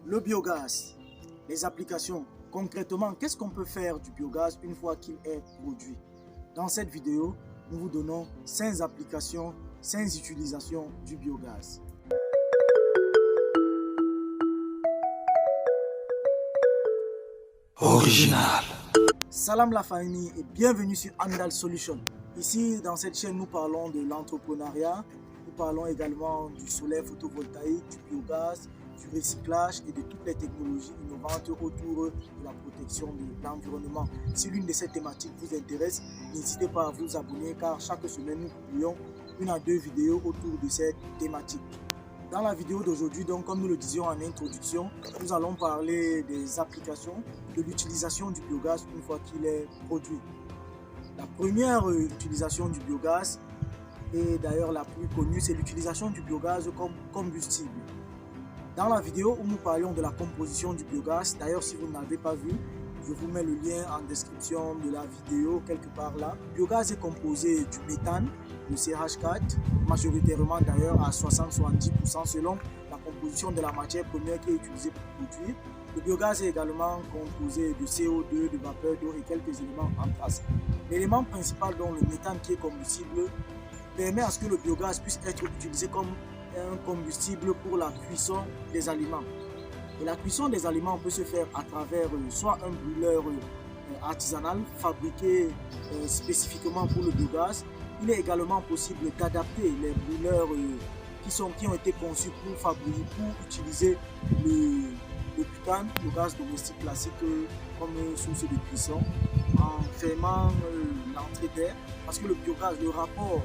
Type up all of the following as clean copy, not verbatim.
Le biogaz, les applications. Concrètement, qu'est-ce qu'on peut faire du biogaz une fois qu'il est produit? Dans cette vidéo, nous vous donnons 5 applications, 5 utilisations du biogaz. Original. Salam la famille et bienvenue sur Andal Solution. Ici, dans cette chaîne, nous parlons de l'entrepreneuriat, nous parlons également du solaire photovoltaïque, du biogaz, du recyclage et de toutes les technologies innovantes autour de la protection de l'environnement. Si l'une de ces thématiques vous intéresse, n'hésitez pas à vous abonner car chaque semaine nous publions 1 à 2 vidéos autour de cette thématique. Dans la vidéo d'aujourd'hui, donc comme nous le disions en introduction, nous allons parler des applications de l'utilisation du biogaz une fois qu'il est produit. La première utilisation du biogaz, et d'ailleurs la plus connue, c'est l'utilisation du biogaz comme combustible. Dans la vidéo où nous parlions de la composition du biogaz, d'ailleurs si vous ne l'avez pas vu, je vous mets le lien en description de la vidéo quelque part là. Le biogaz est composé du méthane, le CH4, majoritairement d'ailleurs à 60-70% selon la composition de la matière première qui est utilisée pour produire. Le biogaz est également composé de CO2, de vapeur d'eau et quelques éléments en trace. L'élément principal, dont le méthane qui est combustible, permet à ce que le biogaz puisse être utilisé comme un combustible pour la cuisson des aliments. Et la cuisson des aliments peut se faire à travers soit un brûleur artisanal fabriqué spécifiquement pour le biogaz. Il est également possible d'adapter les brûleurs qui ont été conçus pour utiliser le butane, le gaz domestique classique comme source de cuisson, en fermant l'entrée d'air, parce que le biogaz, le rapport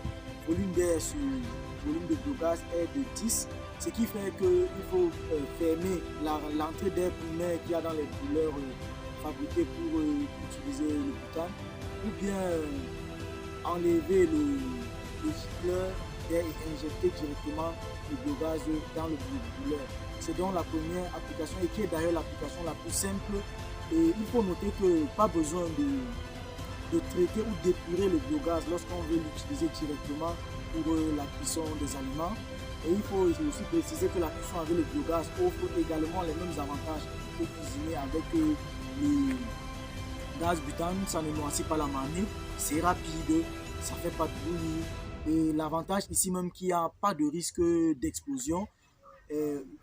volume d'air sur volume de biogaz est de 10, ce qui fait qu'il faut fermer l'entrée d'air primaire qu'il y a dans les brûleurs fabriqués pour utiliser le butane, ou bien enlever le gicleur d'air et injecter directement le biogaz dans le brûleur. C'est donc la première application et qui est d'ailleurs l'application la plus simple. Et il faut noter que pas besoin de traiter ou d'épurer le biogaz lorsqu'on veut l'utiliser directement pour la cuisson des aliments. Et il faut aussi préciser que la cuisson avec le biogaz offre également les mêmes avantages que cuisiner avec le gaz butane. Ça ne noircit pas la marmite, c'est rapide, ça fait pas de bruit. Et l'avantage ici même qu'il n'y a pas de risque d'explosion.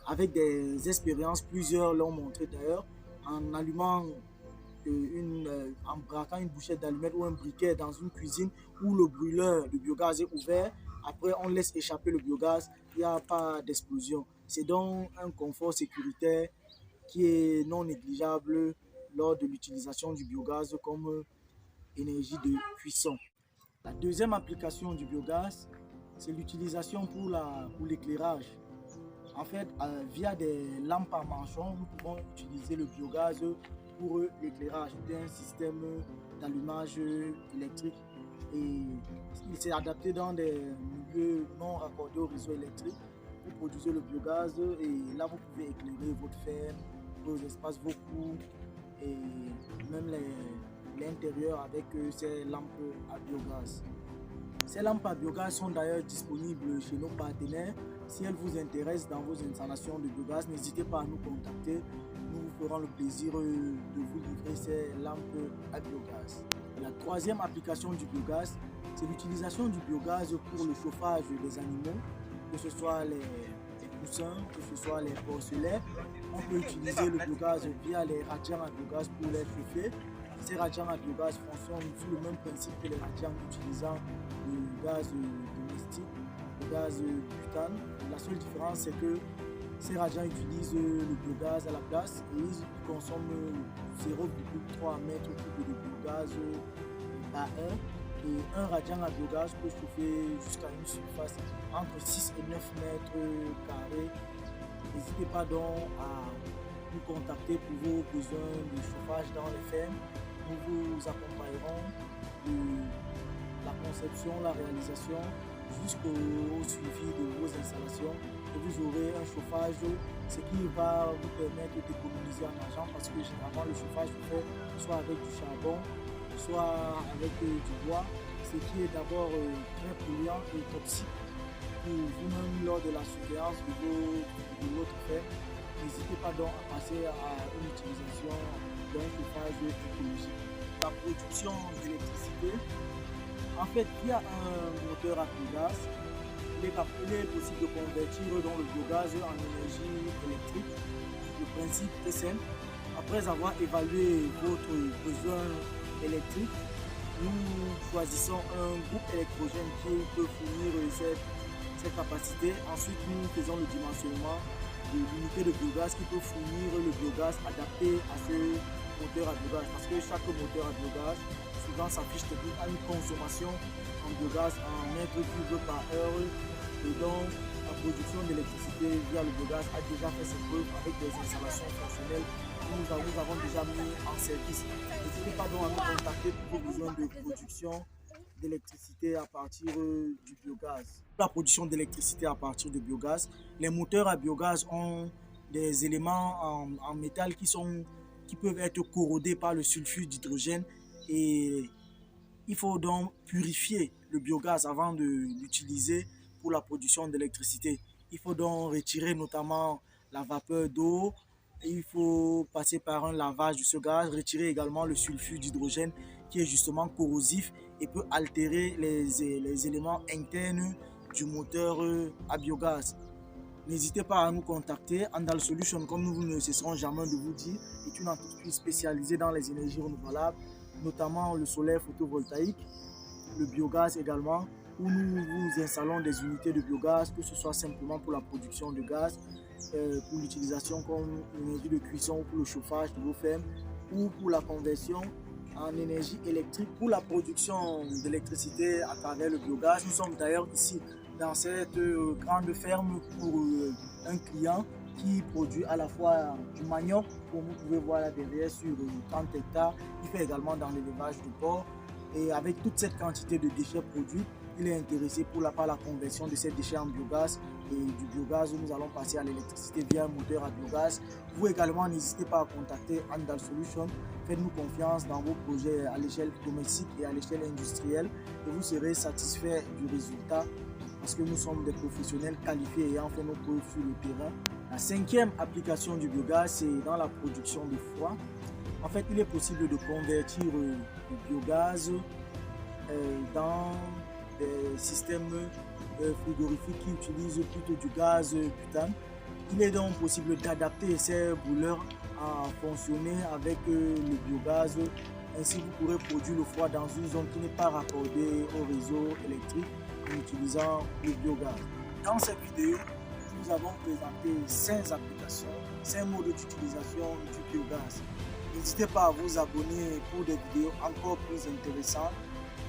Avec des expériences, plusieurs l'ont montré d'ailleurs, en allumant en braquant une bouchette d'allumettes ou un briquet dans une cuisine où le brûleur de biogaz est ouvert, après on laisse échapper le biogaz, il n'y a pas d'explosion. C'est donc un confort sécuritaire qui est non négligeable lors de l'utilisation du biogaz comme énergie de cuisson. La deuxième application du biogaz, c'est l'utilisation pour l'éclairage. En fait, via des lampes à manchon, nous pouvons utiliser le biogaz pour l'éclairage d'un système d'allumage électrique. Et il s'est adapté dans des milieux non raccordés au réseau électrique pour produire le biogaz. Et là, vous pouvez éclairer votre ferme, vos espaces, vos cours et même l'intérieur avec ces lampes à biogaz. Ces lampes à biogaz sont d'ailleurs disponibles chez nos partenaires. Si elles vous intéressent dans vos installations de biogaz, n'hésitez pas à nous contacter. Nous vous ferons le plaisir de vous livrer ces lampes à biogaz. La troisième application du biogaz, c'est l'utilisation du biogaz pour le chauffage des animaux, que ce soit les poussins, que ce soit les porcelets. On peut utiliser le biogaz via les radiants à biogaz pour les chauffer. Ces radiants à biogaz fonctionnent sous le même principe que les radiants utilisant le gaz domestique, le gaz butane. La seule différence, c'est que ces radiants utilisent le biogaz à la place et ils consomment 0,3 mètres cubes de biogaz par heure. Et un radiant à biogaz peut chauffer jusqu'à une surface entre 6 et 9 mètres carrés. N'hésitez pas donc à nous contacter pour vos besoins de chauffage dans les fermes. Nous vous accompagnerons de la conception, la réalisation jusqu'au suivi de vos installations. Et vous aurez un chauffage, ce qui va vous permettre d'économiser en argent parce que généralement le chauffage se fait soit avec du charbon, soit avec du bois, ce qui est d'abord très polluant et toxique pour vous-même lors de la surveillance de votre ferme. n'hésitez pas donc à passer à une utilisation d'un chauffage écologique. La production d'électricité, en fait, via un moteur à biogaz, il est possible de convertir dans le biogaz en énergie électrique. Le principe est simple. Après avoir évalué votre besoin électrique, nous choisissons un groupe électrogène qui peut fournir cette capacité. Ensuite, nous faisons le dimensionnement de l'unité de biogaz qui peut fournir le biogaz adapté à ce moteur à biogaz. Parce que chaque moteur à biogaz, souvent sa fiche technique a une consommation en biogaz en mètres cubes par heure. Et donc, la production d'électricité via le biogaz a déjà fait ses preuves avec des installations fonctionnelles que nous avons déjà mis en service. N'hésitez pas donc à nous contacter pour vos besoins de production d'électricité à partir du biogaz. La production d'électricité à partir de biogaz, les moteurs à biogaz ont des éléments en métal qui peuvent être corrodés par le sulfure d'hydrogène et il faut donc purifier le biogaz avant de l'utiliser pour la production d'électricité. Il faut donc retirer notamment la vapeur d'eau. Il faut passer par un lavage de ce gaz, retirer également le sulfure d'hydrogène qui est justement corrosif et peut altérer les éléments internes du moteur à biogaz. N'hésitez pas à nous contacter. Andal Solution, comme nous ne cesserons jamais de vous dire, est une entreprise spécialisée dans les énergies renouvelables, notamment le solaire photovoltaïque, le biogaz également, où nous vous installons des unités de biogaz, que ce soit simplement pour la production de gaz, pour l'utilisation comme énergie de cuisson ou pour le chauffage de vos fermes, ou pour la conversion en énergie électrique pour la production d'électricité à travers le biogaz. Nous sommes d'ailleurs ici dans cette grande ferme pour un client qui produit à la fois du manioc, comme vous pouvez voir là derrière, sur 30 hectares. Il fait également dans l'élevage de porc. Et avec toute cette quantité de déchets produits, il est intéressé par la conversion de ces déchets en biogaz et du biogaz où nous allons passer à l'électricité via un moteur à biogaz. Vous également, n'hésitez pas à contacter Andal Solution. Faites-nous confiance dans vos projets à l'échelle domestique et à l'échelle industrielle et vous serez satisfait du résultat parce que nous sommes des professionnels qualifiés ayant fait nos preuves sur le terrain. La cinquième application du biogaz, c'est dans la production de froid. En fait, il est possible de convertir le biogaz dans des systèmes frigorifiques qui utilisent plutôt du gaz butane. Il est donc possible d'adapter ces brûleurs à fonctionner avec le biogaz. Ainsi, vous pourrez produire le froid dans une zone qui n'est pas raccordée au réseau électrique en utilisant le biogaz. Dans cette vidéo, nous avons présenté 5 applications, 5 modes d'utilisation du biogaz. N'hésitez pas à vous abonner pour des vidéos encore plus intéressantes.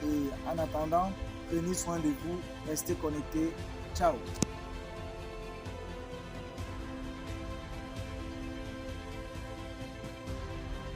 Et en attendant, prenez soin de vous, restez connectés. Ciao!